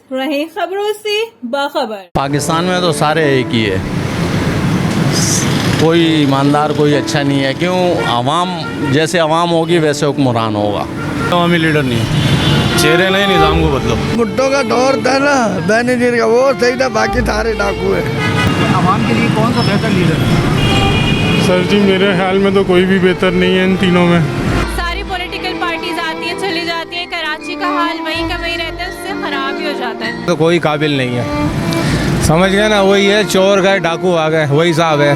रहे खबरों से बाखबर। पाकिस्तान में तो सारे एक ही है, कोई ईमानदार कोई अच्छा नहीं है। क्यों? आवाम जैसे आवाम होगी वैसे हुक्मरान होगा। अवामी लीडर नहीं है, चेहरे नहीं, निज़ाम को बदलो। भुट्टो का दौर था ना, बेनजीर का, वो सही था, बाकी सारे डाकू है। आवाम के लिए कौन सा बेहतर लीडर है? सर जी मेरे ख्याल में तो कोई भी बेहतर नहीं है इन तीनों में। सारी पॉलिटिकल पार्टीज आती है चली जाती है, कराची का हाल वहीं का वहीं रहता है, उससे खराब ही हो जाता है। तो कोई काबिल नहीं है, समझ गए ना, वही है, चोर गए डाकू आ गए, वही साहब है,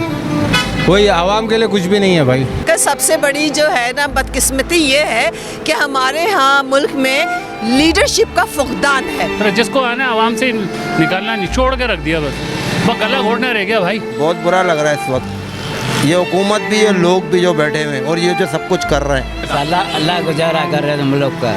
कोई आवाम के लिए कुछ भी नहीं है भाई। सबसे बड़ी जो है ना बदकिस्मती ये है कि हमारे यहाँ मुल्क में लीडरशिप का फुकदान है। जिसको आना आवाम से निकालना, निचोड़ के रख दिया, बस गला घोटना रह गया भाई। बहुत बुरा लग रहा है इस वक्त, ये हुकूमत भी, ये लोग भी जो बैठे हुए हैं और ये जो सब कुछ कर रहे हैं। अल्लाह गुजारा कर रहे हैं हम लोग का,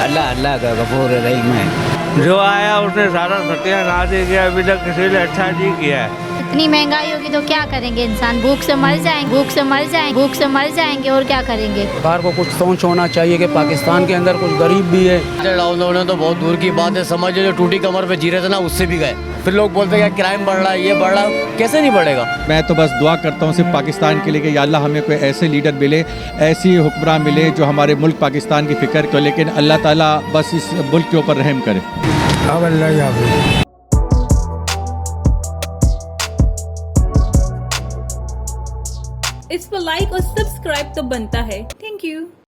अल्लाह का गफूर रहीम है। जो आया उसने सारा सत्यानाश ही किया, अभी तक किसी ने अच्छा नहीं किया है। इतनी महंगाई होगी तो क्या करेंगे इंसान, भूख से मर जाएंगे, भूख से मर जाएंगे, भूख से मर जाएंगे, और क्या करेंगे। सरकार को कुछ सोच होना चाहिए कि पाकिस्तान के अंदर कुछ गरीब भी है। लॉकडाउन तो बहुत दूर की बात है, समझ जो टूटी कमर पे जी रहे थे ना, उससे भी गए। फिर लोग बोलते हैं क्राइम बढ़ रहा है, ये बढ़ रहा है, कैसे नहीं बढ़ेगा। मैं तो बस दुआ करता हूँ सिर्फ पाकिस्तान के लिए कि या अल्लाह हमें कोई ऐसे लीडर मिले, ऐसी हुक्मरान मिले जो हमारे मुल्क पाकिस्तान की फ़िक्र करे, लेकिन अल्लाह ताला बस इस मुल्क के ऊपर रहम करे। अब अल्लाह याद। इस पर लाइक और सब्सक्राइब तो बनता है। Thank you.